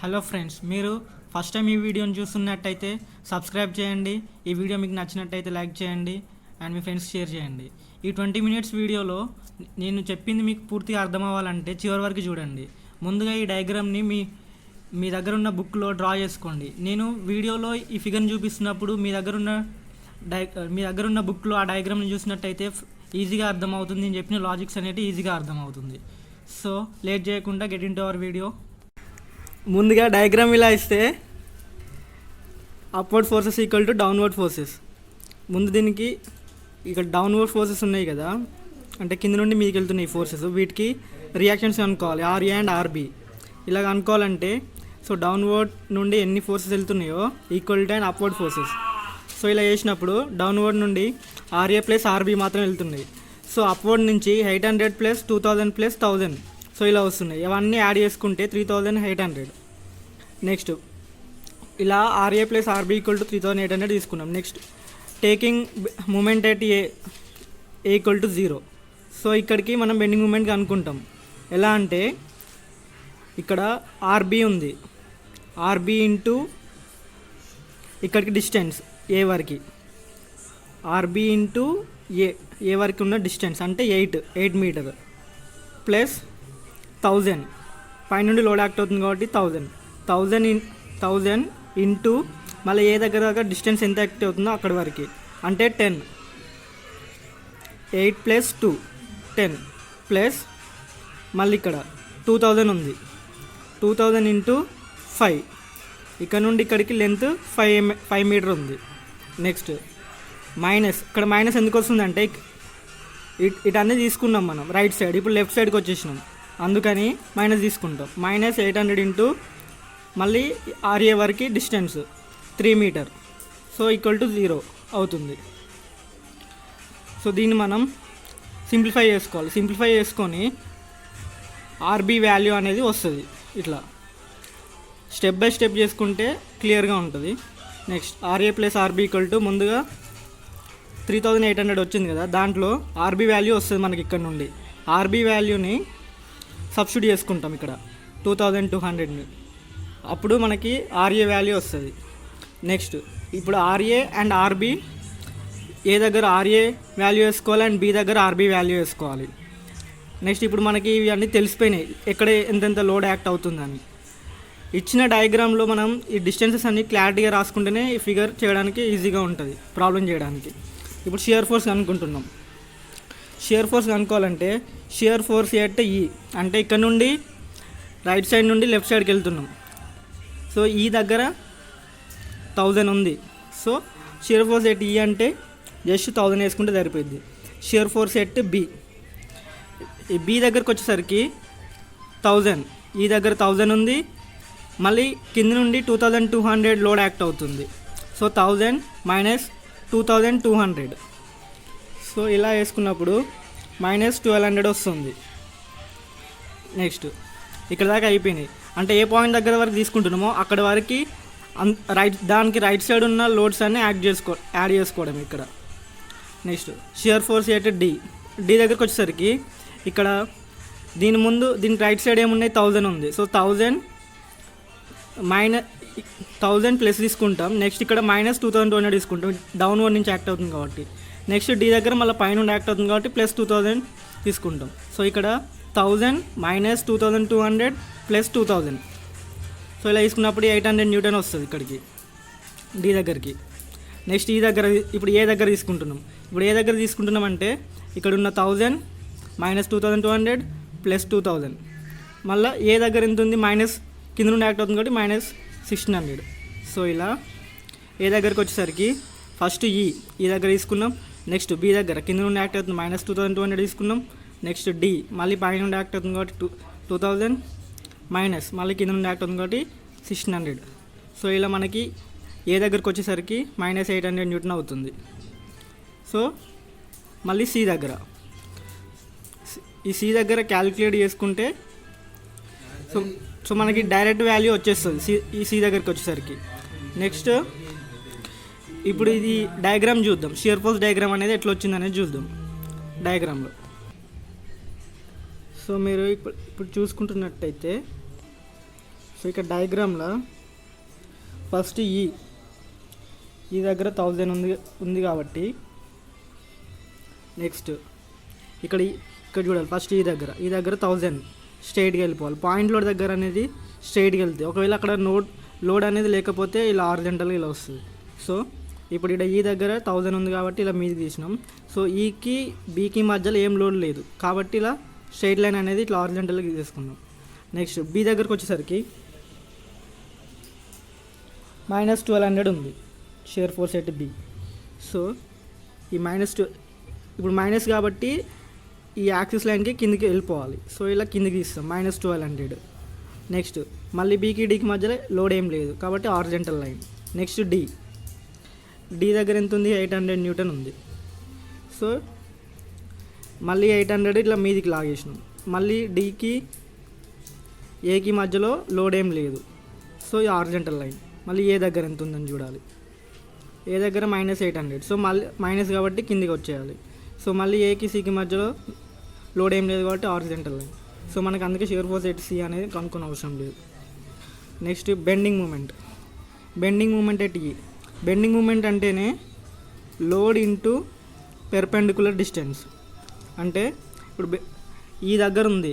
Hello friends, మీరు first time ఈ వీడియోని చూస్తున్నట్టయితే సబ్స్క్రైబ్ చేయండి. ఈ వీడియో మీకు నచ్చినట్టయితే లైక్ చేయండి అండ్ మీ ఫ్రెండ్స్ షేర్ చేయండి. ఈ 20 మినిట్స్ వీడియోలో నేను చెప్పింది మీకు పూర్తిగా అర్థం అవ్వాలంటే చివరి వరకు చూడండి. ముందుగా ఈ డయాగ్రామ్ని మీ దగ్గర ఉన్న బుక్లో డ్రా చేసుకోండి. నేను వీడియోలో ఈ ఫిగర్ని చూపిస్తున్నప్పుడు మీ దగ్గర ఉన్న బుక్లో ఆ డయాగ్రామ్ని చూసినట్టయితే ఈజీగా అర్థమవుతుంది. నేను చెప్పిన లాజిక్స్ అనేవి ఈజీగా అర్థమవుతుంది. సో లేట్ చేయకుండా get in to our video. ముందుగా డయాగ్రామ్ ఇలా ఇస్తే upward forces equal to downward forces. ముందు దీనికి ఇక్కడ డౌన్వర్డ్ ఫోర్సెస్ ఉన్నాయి కదా, అంటే కింద నుండి మీదకి వెళ్తున్నాయి ఫోర్సెస్. వీటికి రియాక్షన్స్ అనుకోవాలి, ఆర్ఏ అండ్ ఆర్బి. ఇలాగ అనుకోవాలంటే సో డౌన్వర్డ్ నుండి ఎన్ని ఫోర్సెస్ వెళ్తున్నాయో equal to and upward forces. So ఇలా చేసినప్పుడు డౌన్వర్డ్ నుండి ఆర్ఏ ప్లస్ ఆర్బి మాత్రం వెళ్తున్నాయి. సో అప్వర్డ్ నుంచి 800 ప్లస్ 2000 ప్లస్ 1000. సో ఇలా వస్తున్నాయి. ఇవన్నీ యాడ్ చేసుకుంటే 3800. నెక్స్ట్ ఇలా R A plus R B equal to 3800 తీసుకున్నాం. Next taking moment at A equal to 0. So ఇక్కడికి మనం బెండింగ్ మూమెంట్ అనుకుంటాం. ఎలా అంటే ఇక్కడ ఆర్బీ ఉంది, ఆర్బీ ఇంటూ ఇక్కడికి డిస్టెన్స్ ఏ వరకు, ఆర్బీ ఇంటూ ఏ వరకు ఉన్న డిస్టెన్స్ అంటే 8 మీటర్ ప్లస్ 1000 పైనుండి లోడ్ యాక్ట్ అవుతుంది కాబట్టి 1000 ఇంటూ మళ్ళీ ఏ దగ్గర డిస్టెన్స్ ఎంత యాక్ట్ అవుతుందో అక్కడి వరకు అంటే 10. 8 ప్లస్ 2 10 ప్లస్ మళ్ళీ ఇక్కడ 2000 ఉంది, 2000 ఇంటూ 5. ఇక్కడ నుండి ఇక్కడికి లెంత్ 5 మీటర్ ఉంది. నెక్స్ట్ మైనస్, ఇక్కడ మైనస్ ఎందుకు వస్తుందంటే ఇటు అన్నీ తీసుకున్నాం మనం రైట్ సైడ్, ఇప్పుడు లెఫ్ట్ సైడ్కి వచ్చేసినాం, అందుకని మైనస్ తీసుకుంటాం. మైనస్ 800 ఇంటూ మళ్ళీ ఆర్ఏ వరకు distance 3 metre. So equal to 0 అవుతుంది. సో దీన్ని మనం సింప్లిఫై చేసుకోవాలి. సింప్లిఫై చేసుకొని ఆర్బీ వాల్యూ అనేది వస్తుంది. ఇట్లా స్టెప్ బై స్టెప్ చేసుకుంటే క్లియర్గా ఉంటుంది. Next RA plus R B equal to ముందుగా 3800 వచ్చింది కదా, దాంట్లో ఆర్బీ వాల్యూ వస్తుంది మనకి. ఇక్కడ నుండి ఆర్బీ వాల్యూని సబ్స్టిట్యూట్ చేసుకుంటాం ఇక్కడ 2200ని, అప్పుడు మనకి ఆర్ఏ వాల్యూ వస్తుంది. నెక్స్ట్ ఇప్పుడు ఆర్ఏ అండ్ ఆర్బీ ఏ దగ్గర ఆర్ఏ వాల్యూ వేసుకోవాలి అండ్ బి దగ్గర ఆర్బీ వాల్యూ వేసుకోవాలి. నెక్స్ట్ ఇప్పుడు మనకి ఇవన్నీ తెలిసిపోయినాయి, ఎక్కడ ఎంతెంత లోడ్ యాక్ట్ అవుతుందని. ఇచ్చిన డయాగ్రామ్లో మనం ఈ డిస్టెన్సెస్ అన్ని క్లారిటీగా రాసుకుంటేనే ఈ ఫిగర్ చేయడానికి ఈజీగా ఉంటుంది, ప్రాబ్లం చేయడానికి. ఇప్పుడు షియర్ ఫోర్స్ అనుకుంటున్నాం. షియర్ ఫోర్స్ అనుకోవాలంటే షియర్ ఫోర్స్ ఎట్ ఈ అంటే ఇక్కడ నుండి రైట్ సైడ్ నుండి లెఫ్ట్ సైడ్కి వెళ్తున్నాం. సో ఈ దగ్గర 1000 ఉంది. సో షియర్ ఫోర్స్ ఎట్ ఈ అంటే జస్ట్ 1000 వేసుకుంటే సరిపోద్ది. షియర్ ఫోర్స్ ఎట్ బి, ఈ బి దగ్గరకు వచ్చేసరికి 1000, ఈ దగ్గర 1000 ఉంది, మళ్ళీ కింద నుండి 2200 లోడ్ యాక్ట్ అవుతుంది. So 1000 minus 2200. సో ఇలా వేసుకున్నప్పుడు మైనస్ 1200 వస్తుంది. నెక్స్ట్ ఇక్కడ దాకా అయిపోయినాయి. అంటే ఏ పాయింట్ దగ్గర వరకు తీసుకుంటున్నామో అక్కడ వరకు దానికి రైట్ సైడ్ ఉన్న లోడ్స్ అన్నీ యాడ్ చేసుకోవడం ఇక్కడ. Next shear force at D దగ్గరకు వచ్చేసరికి ఇక్కడ దీనికి రైట్ సైడ్ ఏమున్నాయి 1000 ఉంది. సో 1000 ప్లస్ తీసుకుంటాం. నెక్స్ట్ ఇక్కడ మైనస్ 2200 తీసుకుంటాం, డౌన్వర్డ్ నుంచి యాక్ట్ అవుతుంది కాబట్టి. నెక్స్ట్ డి దగ్గర మళ్ళీ పైన యాక్ట్ అవుతుంది కాబట్టి ప్లస్ 2000 తీసుకుంటాం. సో ఇక్కడ 1000 మైనస్ 2200 ప్లస్ 2000. సో ఇలా తీసుకున్నప్పుడు 800 న్యూటన్ వస్తుంది ఇక్కడికి డి దగ్గరికి. నెక్స్ట్ ఇప్పుడు ఏ దగ్గర తీసుకుంటున్నాం. ఇప్పుడు ఏ దగ్గర తీసుకుంటున్నాం అంటే ఇక్కడ ఉన్న 1000 మైనస్ 2200 ప్లస్ 2000. మళ్ళీ ఏ దగ్గర ఎంత ఉంది మైనస్ కింద నుండి యాక్ట్ అవుతుంది కాబట్టి మైనస్ 1600. సో ఇలా ఏ దగ్గరకు వచ్చేసరికి ఫస్ట్ ఈ దగ్గర తీసుకున్నాం. నెక్స్ట్ బి దగ్గర కింద నుండి యాక్ట్ అవుతుంది మైనస్ 2200 తీసుకున్నాం. నెక్స్ట్ డి మళ్ళీ పైన నుండి యాక్ట్ అవుతుంది కాబట్టి 2000 మైనస్ మళ్ళీ కింద నుండి యాక్ట్ అవుతుంది కాబట్టి 1600. సో ఇలా మనకి ఏ దగ్గరకు వచ్చేసరికి మైనస్ 800 న్యూటన్ అవుతుంది. సో మళ్ళీ ఈ సి దగ్గర క్యాలిక్యులేట్ చేసుకుంటే సో మనకి డైరెక్ట్ వాల్యూ వచ్చేస్తుంది ఈ సి దగ్గరికి వచ్చేసరికి. నెక్స్ట్ ఇప్పుడు ఇది డయాగ్రామ్ చూద్దాం. షియర్ ఫోర్స్ డయాగ్రామ్ అనేది ఎట్లా వచ్చిందనేది చూద్దాం డయాగ్రామ్లో. సో మీరు ఇప్పుడు చూసుకుంటున్నట్టయితే సో ఇక్కడ డయాగ్రామ్లో ఫస్ట్ ఈ దగ్గర 1000 ఉంది కాబట్టి నెక్స్ట్ ఇక్కడ చూడాలి. ఫస్ట్ ఈ దగ్గర 1000 స్ట్రైట్గా వెళ్ళిపోవాలి. పాయింట్ లోడ్ దగ్గర అనేది స్ట్రైట్గా వెళ్తే, ఒకవేళ అక్కడ లోడ్ అనేది లేకపోతే ఇలా హారిజాంటల్గా ఇలా వస్తుంది. సో ఇప్పుడు ఇక్కడ ఈ దగ్గర 1000 ఉంది కాబట్టి ఇలా మీదకి తీసినాం. సో ఈకి బీకి మధ్యలో ఏం లోడ్ లేదు కాబట్టి ఇలా స్ట్రైట్ లైన్ అనేది ఇట్లా హారిజాంటల్గా తీసుకున్నాం. నెక్స్ట్ బి దగ్గరకు వచ్చేసరికి -1200 ఉంది shear force at B. So ఈ -2 ఇప్పుడు మైనస్ కాబట్టి ఈ యాక్సిస్ లైన్కి కిందికి వెళ్ళిపోవాలి. సో ఇలా కిందికి తీస్తాం -1200. నెక్స్ట్ మళ్ళీ బీకి డీకి మధ్యలో లోడ్ ఏం లేదు కాబట్టి హారిజాంటల్ లైన్. నెక్స్ట్ డి దగ్గర ఎంత ఉంది? 800 న్యూటన్ ఉంది. సో మళ్ళీ 800 ఇట్లా మీదికి లాగేసినాం. మళ్ళీ డీకి ఏకి మధ్యలో లోడ్ ఏం లేదు. సో ఈ హారిజాంటల్ లైన్. మళ్ళీ ఏ దగ్గర ఎంత ఉందని చూడాలి. ఏ దగ్గర -800. సో మళ్ళీ మైనస్ కాబట్టి కిందికి వచ్చేయాలి. సో మళ్ళీ ఏకి సికి మధ్యలో లోడ్ ఏం లేదు కాబట్టి హారిజాంటల్ లైన్. సో మనకు అందుకే షియర్ ఫోర్స్ ఎట్ సి అనేది కనుక్కొని అవసరం లేదు. నెక్స్ట్ బెండింగ్ మూమెంట్ ఎట్ ఈ. బెండింగ్ మూమెంట్ అంటేనే లోడ్ ఇంటూ పెర్పెండికులర్ డిస్టెన్స్. అంటే ఇప్పుడు ఈ దగ్గర ఉంది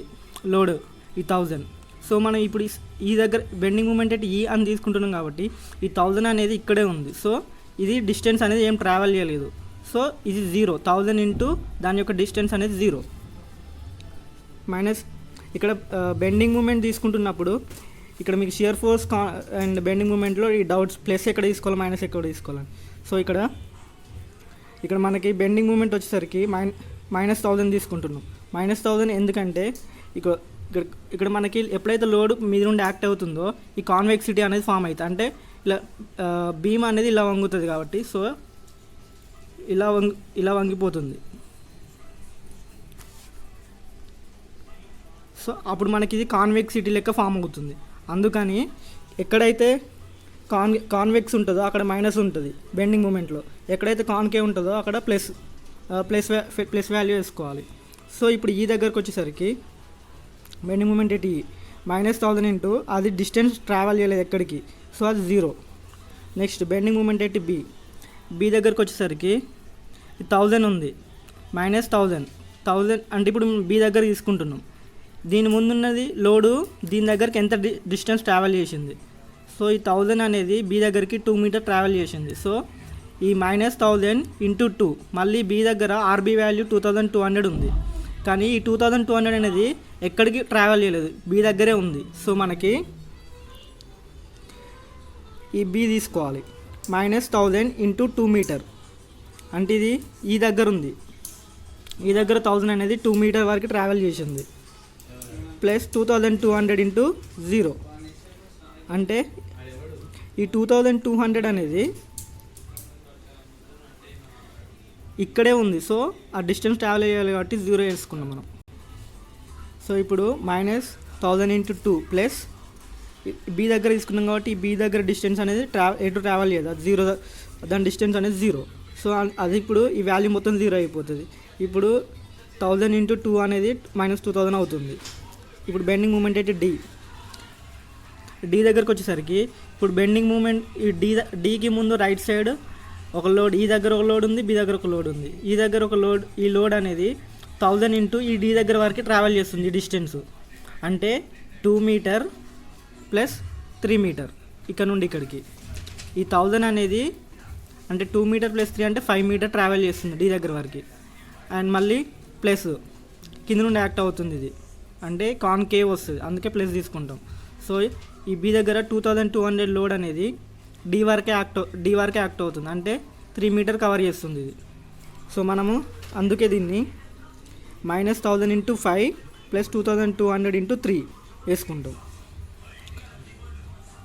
లోడ్ ఈ 1000. సో మనం ఇప్పుడు ఈ దగ్గర బెండింగ్ మూమెంట్ ఎట్ ఈ అని తీసుకుంటున్నాం కాబట్టి ఈ 1000 అనేది ఇక్కడే ఉంది. సో ఇది డిస్టెన్స్ అనేది ఏం ట్రావెల్ చేయలేదు. సో ఇది 0. 1000 ఇంటూ దాని యొక్క డిస్టెన్స్ అనేది 0 మైనస్ ఇక్కడ బెండింగ్ మూమెంట్ తీసుకుంటున్నప్పుడు ఇక్కడ మీకు షియర్ ఫోర్స్ అండ్ బెండింగ్ మూమెంట్లో ఈ డౌట్స్ ప్లస్ ఎక్కడ తీసుకోవాలి మైనస్ ఎక్కడ తీసుకోవాలని. సో ఇక్కడ మనకి బెండింగ్ మూమెంట్ వచ్చేసరికి -1000 తీసుకుంటున్నాం. -1000 ఎందుకంటే ఇక్కడ మనకి ఎప్పుడైతే లోడ్ మీద నుండి యాక్ట్ అవుతుందో ఈ కాన్వెక్సిటీ అనేది ఫామ్ అవుతుంది. అంటే ఇలా బీమ్ అనేది ఇలా వంగుతుంది కాబట్టి సో ఇలా వంగిపోతుంది. సో అప్పుడు మనకి ఇది కాన్వెక్సిటీ లెక్క ఫామ్ అవుతుంది. అందుకని ఎక్కడైతే కాన్వెక్స్ ఉంటుందో అక్కడ మైనస్ ఉంటుంది బెండింగ్ మూమెంట్లో. ఎక్కడైతే కాన్కేవ్ ఉంటుందో అక్కడ ప్లస్ వాల్యూ వేసుకోవాలి. సో ఇప్పుడు ఈ దగ్గరకు వచ్చేసరికి బెండింగ్ మూమెంట్ ఎట్ -1000 ఇంటూ అది డిస్టెన్స్ ట్రావెల్ చేయలేదు ఎక్కడికి. సో అది 0. Next bending moment at B దగ్గరకు వచ్చేసరికి 1000 ఉంది. -1000 అంటే ఇప్పుడు బి దగ్గర తీసుకుంటున్నాం. దీని ముందున్నది లోడు దీని దగ్గరికి ఎంత డిస్టెన్స్ ట్రావెల్ చేసింది. సో ఈ 1000 అనేది బి దగ్గరికి 2 మీటర్ ట్రావెల్ చేసింది. సో ఈ -1000 ఇంటూ 2 మళ్ళీ బి దగ్గర ఆర్బీ వాల్యూ 2200 ఉంది. కానీ ఈ 2200 అనేది ఎక్కడికి ట్రావెల్ చేయలేదు, బి దగ్గరే ఉంది. సో మనకి ఈ బి తీసుకోవాలి. -1000 ఇంటూ 2 మీటర్ అంటే ఇది ఈ దగ్గర ఉంది. ఈ దగ్గర 1000 అనేది 2 మీటర్ వరకు ట్రావెల్ చేసింది. ప్లస్ 2200 ఇంటూ 0 అంటే ఈ 2200 అనేది ఇక్కడే ఉంది. సో ఆ డిస్టెన్స్ ట్రావెల్ చేయాలి కాబట్టి 0 వేసుకున్నాం మనం. సో ఇప్పుడు -1000 ఇంటూ 2 ప్లస్ బి దగ్గర తీసుకున్నాం కాబట్టి ఈ బి దగ్గర డిస్టెన్స్ అనేది ఎటు ట్రావెల్ చేయదు, అది 0, దాని డిస్టెన్స్ అనేది 0. సో అది ఇప్పుడు ఈ వాల్యూ మొత్తం 0 అయిపోతుంది. ఇప్పుడు 1000 ఇంటూ 2 అనేది -2000 అవుతుంది. ఇప్పుడు బెండింగ్ మూమెంట్ అయితే డి దగ్గరకు వచ్చేసరికి ఇప్పుడు బెండింగ్ మూమెంట్ ఈ డీకి ముందు రైట్ సైడ్ ఒక లోడ్, ఈ దగ్గర ఒక లోడ్ ఉంది, బి దగ్గర ఒక లోడ్ ఉంది. ఈ దగ్గర ఒక లోడ్, ఈ లోడ్ అనేది 1000 ఇంటూ ఈ డి దగ్గర వరకు ట్రావెల్ చేస్తుంది డిస్టెన్స్. అంటే 2 మీటర్ ప్లస్ 3 మీటర్ ఇక్కడ నుండి ఇక్కడికి. ఈ 1000 అనేది అంటే 2 మీటర్ ప్లస్ 3 అంటే 5 మీటర్ ట్రావెల్ చేస్తుంది డి దగ్గర వరకు. అండ్ మళ్ళీ ప్లస్ కింద నుండి యాక్ట్ అవుతుంది ఇది, అంటే కాన్కేవ్ వస్తుంది, అందుకే ప్లస్ తీసుకుంటాం. సో ఈ బి దగ్గర 2200 లోడ్ అనేది డి వరకే యాక్ట్ అవుతుంది, అంటే 3 మీటర్ కవర్ చేస్తుంది ఇది. సో మనము అందుకే దీన్ని -1000 ఇంటూ 5 ప్లస్ 2200 ఇంటూ 3 వేసుకుంటాం.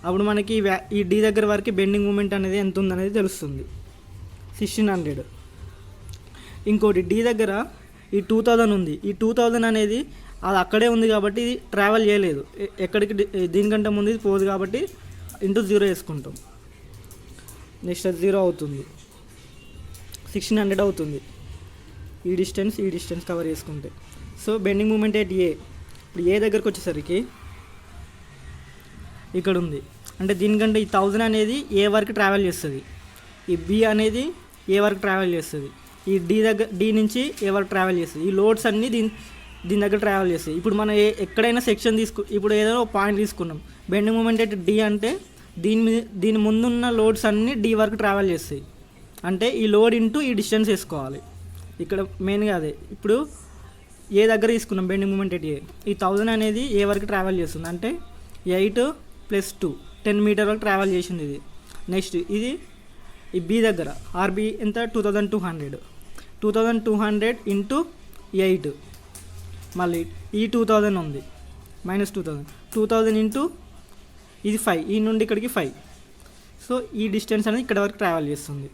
అప్పుడు మనకి ఈ డి దగ్గర వరకు బెండింగ్ మూమెంట్ అనేది ఎంత ఉందనేది తెలుస్తుంది, 1600. ఇంకోటి డి దగ్గర ఈ 2000 ఉంది. ఈ 2000 అనేది అది అక్కడే ఉంది కాబట్టి ఇది ట్రావెల్ చేయలేదు ఎక్కడికి, దీనికంటే ముందు ఇది పోదు కాబట్టి ఇంటూ 0 వేసుకుంటాం. నెక్స్ట్ అది 0 అవుతుంది, 1600 అవుతుంది ఈ డిస్టెన్స్ కవర్ చేసుకుంటే. సో బెండింగ్ మూమెంట్ ఎట్ ఇప్పుడు ఏ దగ్గరకు వచ్చేసరికి ఇక్కడ ఉంది. అంటే దీనికంటే ఈ 1000 అనేది ఏ వరకు ట్రావెల్ చేస్తుంది, ఈ బి అనేది ఏ వరకు ట్రావెల్ చేస్తుంది, ఈ డి నుంచి ఏ వరకు ట్రావెల్ చేస్తుంది. ఈ లోడ్స్ అన్నీ దీని దగ్గర ట్రావెల్ చేస్తాయి. ఇప్పుడు మనం ఎక్కడైనా సెక్షన్ ఇప్పుడు ఏదైనా ఒక పాయింట్ తీసుకున్నాం, బెండింగ్ మూమెంట్ ఎట్ డి అంటే దీని ముందున్న లోడ్స్ అన్నీ డి వరకు ట్రావెల్ చేస్తాయి. అంటే ఈ లోడ్ ఇంటూ ఈ డిస్టెన్స్ వేసుకోవాలి. ఇక్కడ మెయిన్గా అదే. ఇప్పుడు ఏ దగ్గర తీసుకున్నాం బెండింగ్ మూమెంట్ ఎట్ ఏ, ఈ 1000 అనేది ఏ వరకు ట్రావెల్ చేస్తుంది అంటే 8 + 2 10 మీటర్ వరకు ట్రావెల్ చేసింది ఇది. నెక్స్ట్ ఇది ఈ బి దగ్గర ఆర్బి ఎంత 2200 ఇంటూ 8, మళ్ళీ ఈ 2000 ఉంది -2000 ఇంటూ ఇది 5, ఈ నుండి ఇక్కడికి 5. సో ఈ డిస్టెన్స్ అనేది ఇక్కడ వరకు ట్రావెల్ చేస్తుంది.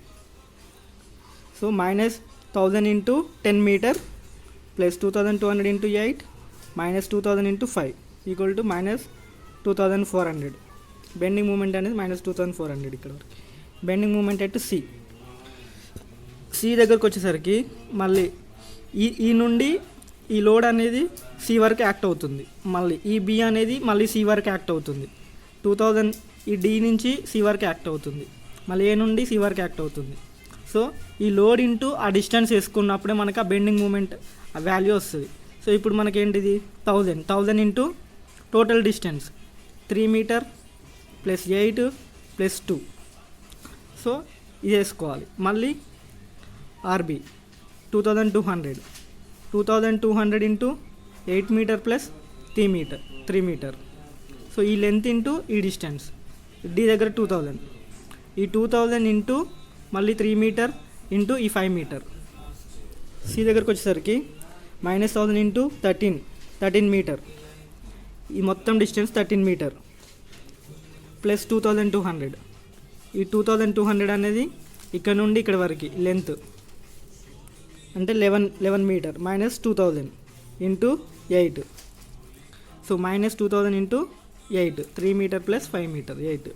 So -1000 into 10 meter plus 2200 into 8 -2000 into 5 equal to -2400. Bending moment అనేది -2400 ఇక్కడ వరకు. బెండింగ్ మూమెంట్ ఎట్ సి దగ్గరకు వచ్చేసరికి మళ్ళీ ఈ నుండి ఈ లోడ్ అనేది సి వరకు యాక్ట్ అవుతుంది. మళ్ళీ ఈ బి అనేది మళ్ళీ సి వరకు యాక్ట్ అవుతుంది. 2000 ఈ డి నుంచి సి వరకు యాక్ట్ అవుతుంది, మళ్ళీ ఏ నుండి సి వరకు యాక్ట్ అవుతుంది. సో ఈ లోడ్ ఇంటూ ఆ డిస్టెన్స్ వేసుకున్నప్పుడే మనకు ఆ బెండింగ్ మూమెంట్ ఆ వాల్యూ వస్తుంది. సో ఇప్పుడు మనకేంటిది 1000 into total distance 3 metre plus 8 plus 2. So ఇది వేసుకోవాలి. మళ్ళీ R B 2200 into 8 meter plus 3 metre. So ఈ లెంత్ ఇంటూ ఈ డిస్టెన్స్ డి దగ్గర 2000, ఈ 2000 ఇంటూ మళ్ళీ 3 మీటర్ ఇంటూ ఈ 5 మీటర్. సి దగ్గరకు వచ్చేసరికి -1000 ఇంటూ 13 మీటర్, ఈ మొత్తం డిస్టెన్స్ 13 మీటర్ ప్లస్ 2200. ఈ 2200 అనేది ఇక్కడ నుండి ఇక్కడ వరకు లెంత్ అంటే 11 metre -2000 into 8. So -2000 into 8 3 metre plus 5 metre 8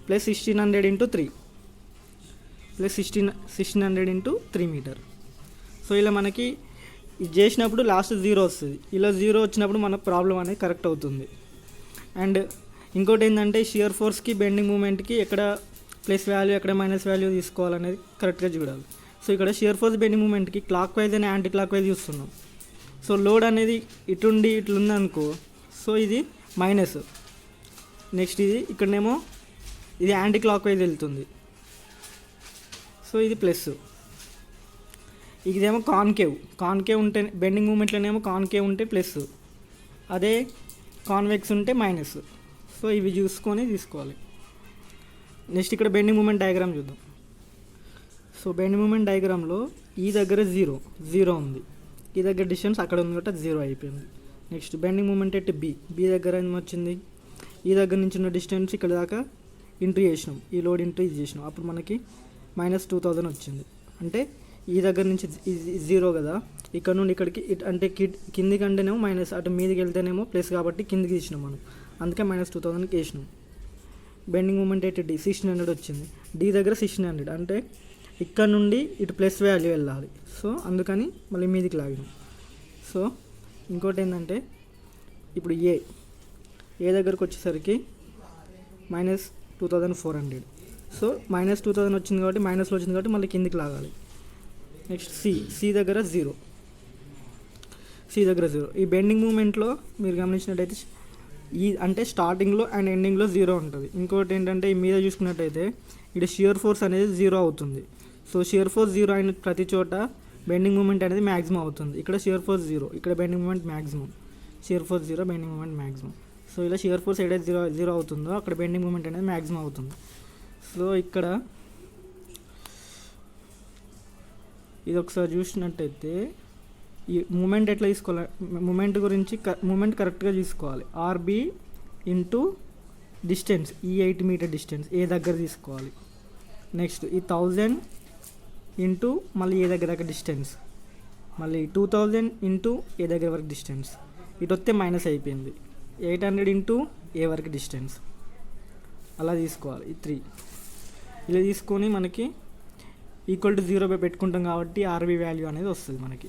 plus 1600 into 3 plus 1600 into 3 metre. So ఇలా మనకి ఇది చేసినప్పుడు లాస్ట్ 0 వస్తుంది. ఇలా 0 వచ్చినప్పుడు మన ప్రాబ్లం అనేది కరెక్ట్ అవుతుంది. అండ్ ఇంకోటి ఏంటంటే షియర్ ఫోర్స్కి బెండింగ్ మూమెంట్కి ఎక్కడ ప్లస్ వాల్యూ ఎక్కడ మైనస్ వాల్యూ తీసుకోవాలనేది కరెక్ట్గా చూడాలి. సో ఇక్కడ షియర్ ఫోర్స్ బెండింగ్ మూమెంట్కి క్లాక్ వైజ్ అని యాంటీ క్లాక్ వైజ్ చూస్తున్నాం. సో లోడ్ అనేది ఇటుండి ఇట్లుందనుకో, సో ఇది మైనస్. నెక్స్ట్ ఇది ఇక్కడనేమో ఇది యాంటీ క్లాక్ వైజ్ వెళ్తుంది, సో ఇది ప్లస్. ఇదేమో కాన్కేవ్ ఉంటే బెండింగ్ మూమెంట్లోనేమో కాన్కేవ్ ఉంటే ప్లస్, అదే కాన్వెక్స్ ఉంటే మైనస్. సో ఇవి చూసుకొని తీసుకోవాలి. నెక్స్ట్ ఇక్కడ బెండింగ్ మూమెంట్ డయాగ్రామ్ చూద్దాం. సో బెండింగ్ మూమెంట్ డయాగ్రామ్లో ఈ దగ్గర 0 ఉంది, ఈ దగ్గర డిస్టెన్స్ అక్కడ ఉంది కాబట్టి 0 అయిపోయింది. Next bending moment at B దగ్గర ఏమొచ్చింది, ఈ దగ్గర నుంచి ఉన్న డిస్టెన్స్ ఇక్కడ దాకా ఇంటూ చేసినాం, ఈ లోడ్ ఇంటూ ఇది చేసినాం, అప్పుడు మనకి -2000 వచ్చింది. అంటే ఈ దగ్గర నుంచి 0 కదా, ఇక్కడ నుండి ఇక్కడికి అంటే కిందికి అంటేనేమో మైనస్, అటు మీదకి వెళ్తేనేమో ప్లస్ కాబట్టి కిందికి తీసినాం మనం, అందుకే -2000కి వేసినాం. బెండింగ్ మూమెంట్ ఎట్ డి 1600 వచ్చింది, డి దగ్గర 1600 అంటే ఇక్కడ నుండి ఇటు ప్లస్ వాల్యూ వెళ్ళాలి. సో అందుకని మళ్ళీ మీదికి లాగినాం. సో ఇంకోటి ఏంటంటే ఇప్పుడు ఏ దగ్గరకు వచ్చేసరికి -2400. సో -2000 వచ్చింది కాబట్టి మైనస్లో వచ్చింది కాబట్టి మళ్ళీ కిందికి లాగాలి. నెక్స్ట్ సి దగ్గర 0. ఈ బెండింగ్ మూమెంట్లో మీరు గమనించినట్టయితే అంటే స్టార్టింగ్లో అండ్ ఎండింగ్లో 0 ఉంటుంది. ఇంకోటి ఏంటంటే ఈ మీద చూసుకున్నట్టయితే ఇక్కడ షియర్ ఫోర్స్ అనేది 0 అవుతుంది. సో షియర్ ఫోర్స్ 0 అయిన ప్రతి చోట బెండింగ్ మూమెంట్ అనేది మ్యాక్సిమం అవుతుంది. ఇక్కడ షియర్ ఫోర్స్ 0, ఇక్కడ bending moment maximum. Shear force 0, bending moment maximum. So ఇలా షియర్ ఫోర్స్ ఏదైతే 0 అవుతుందో అక్కడ బెండింగ్ మూమెంట్ అనేది మ్యాక్సిమం అవుతుంది. సో ఇక్కడ ఇది ఒకసారి చూసినట్టయితే ఈ మూమెంట్ ఎట్లా తీసుకోవాలి, మూమెంట్ కరెక్ట్గా తీసుకోవాలి. ఆర్బి ఇంటూ డిస్టెన్స్, ఈ 8 మీటర్ డిస్టెన్స్ ఏ దగ్గర తీసుకోవాలి. నెక్స్ట్ ఈ 1000 ఇంటూ మళ్ళీ ఏ దగ్గర డిస్టెన్స్, మళ్ళీ 2000 ఇంటూ ఏ దగ్గర వరకు డిస్టెన్స్, ఇటు వస్తే మైనస్ అయిపోయింది. 800 ఇంటూ ఏ వరకు డిస్టెన్స్ అలా తీసుకోవాలి. ఈ 3 ఇలా తీసుకొని మనకి ఈక్వల్ టు 0 పెట్టుకుంటాం కాబట్టి ఆర్బీ వాల్యూ అనేది వస్తుంది మనకి.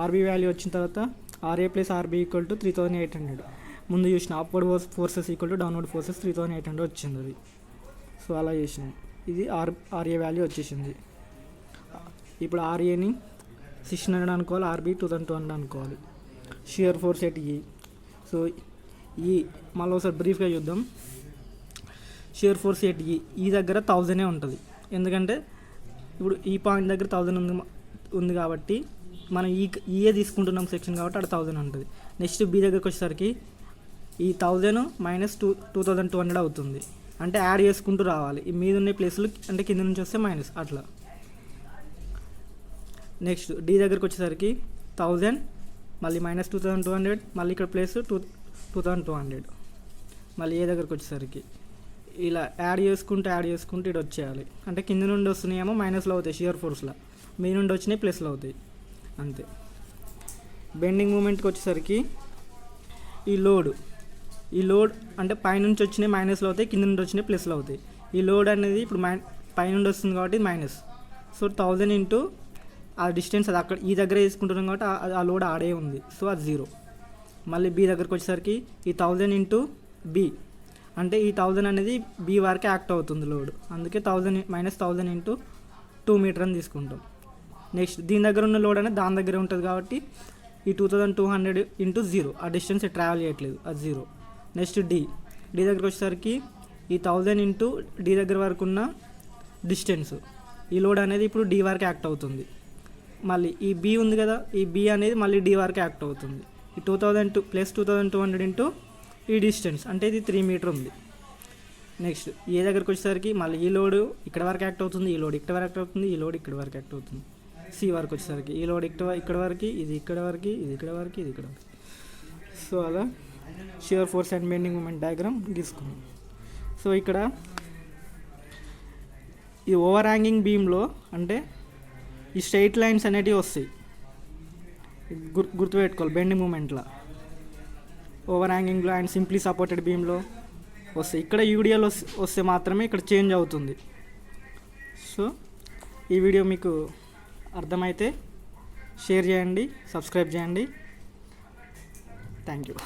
ఆర్బీ వాల్యూ వచ్చిన తర్వాత RA plus R B equal to 3800. ముందు చూసిన upward forces equal to downward forces 3800 వచ్చింది అది. సో అలా చేసినాం. ఇది ఆర్ఏ వాల్యూ వచ్చేసింది. ఇప్పుడు ఆర్ఏని 1600 అనుకోవాలి, ఆర్బీ 2200 అనుకోవాలి. షియర్ ఫోర్స్ ఎట్ ఈ. సో ఈ మళ్ళీ ఒకసారి బ్రీఫ్గా చూద్దాం. షియర్ ఫోర్స్ ఎట్ ఈ దగ్గర 1000 ఉంటుంది. ఎందుకంటే ఇప్పుడు ఈ పాయింట్ దగ్గర 1000 ఉంది కాబట్టి మనం ఈఏ తీసుకుంటున్నాం సెక్షన్ కాబట్టి అక్కడ 1000 ఉంటుంది. నెక్స్ట్ బి దగ్గరకు వచ్చేసరికి ఈ 1000 మైనస్ 2200 అవుతుంది. అంటే యాడ్ చేసుకుంటూ రావాలి. ఈ మీద ఉన్న ప్లేస్లు అంటే కింద నుంచి వస్తే మైనస్ అట్లా. నెక్స్ట్ డి దగ్గరకు వచ్చేసరికి 1000 మళ్ళీ మైనస్ 2200 మళ్ళీ ఇక్కడ ప్లేస్ 2200. మళ్ళీ ఏ దగ్గరకు వచ్చేసరికి ఇలా యాడ్ చేసుకుంటూ ఇటు వచ్చేయాలి. అంటే కింద నుండి వస్తున్నాయేమో మైనస్లో అవుతాయి షియర్ ఫోర్స్లో, మీ నుండి వచ్చినాయి ప్లస్లో అవుతాయి అంతే. బెండింగ్ మూమెంట్కి వచ్చేసరికి ఈ లోడ్ అంటే పైనుంచి వచ్చినాయి మైనస్లో అవుతాయి, కింద నుండి వచ్చినాయి ప్లస్లో అవుతాయి. ఈ లోడ్ అనేది ఇప్పుడు పైనుండి వస్తుంది కాబట్టి మైనస్. సో 1000 ఇంటూ ఆ డిస్టెన్స్ అది అక్కడ ఈ దగ్గర వేసుకుంటున్నాం కాబట్టి ఆ లోడ్ ఆడే ఉంది. సో అది 0. మళ్ళీ బి దగ్గరకు వచ్చేసరికి ఈ 1000 ఇంటూ బి అంటే ఈ 1000 అనేది బి వరకు యాక్ట్ అవుతుంది లోడ్, అందుకే 1000 మైనస్ 1000 ఇంటూ 2 మీటర్ అని తీసుకుంటాం. నెక్స్ట్ దీని దగ్గర ఉన్న లోడ్ అనేది దాని దగ్గర ఉంటుంది కాబట్టి ఈ 2200 ఇంటూ 0 ఆ డిస్టెన్స్ ట్రావెల్ చేయట్లేదు, అది 0. నెక్స్ట్ డి దగ్గరకు వచ్చేసరికి ఈ 1000 ఇంటూ డి దగ్గర వరకు ఉన్న డిస్టెన్స్, ఈ లోడ్ అనేది ఇప్పుడు డి వరకు యాక్ట్ అవుతుంది. మళ్ళీ ఈ బి ఉంది కదా, ఈ బి అనేది మళ్ళీ డి వరకు యాక్ట్ అవుతుంది. ఈ 2000 ప్లస్ 2200 ఇంటూ ఈ డిస్టెన్స్ అంటే ఇది 3 మీటర్ ఉంది. నెక్స్ట్ ఏ దగ్గరకు వచ్చేసరికి మళ్ళీ ఈ లోడ్ ఇక్కడ వరకు యాక్ట్ అవుతుంది, ఈ లోడ్ ఇక్కడ వరకు యాక్ట్ అవుతుంది, ఈ లోడ్ ఇక్కడ వరకు యాక్ట్ అవుతుంది. సి వరకు వచ్చేసరికి ఈ లోడ్ ఇక్కడ వరకు, ఇది ఇక్కడ వరకు, ఇది ఇక్కడ వరకు, ఇది ఇక్కడ వరకు. సో అలా shear force and bending moment diagram గీసుకున్నాం. సో ఇక్కడ ఈ ఓవర్ హ్యాంగింగ్ బీమ్లో అంటే ఈ స్ట్రైట్ లైన్స్ అనేటివి వస్తాయి, గుర్తుపెట్టుకోవాలి. బెండింగ్ మూమెంట్లో ఓవర్ హ్యాంగింగ్లో అండ్ సింప్లీ సపోర్టెడ్ బీమ్లో వస్తాయి. ఇక్కడ యూడిఎల్ వస్తే మాత్రమే ఇక్కడ చేంజ్ అవుతుంది. సో ఈ వీడియో మీకు అర్థమైతే షేర్ చేయండి, సబ్స్క్రైబ్ చేయండి. Thank you.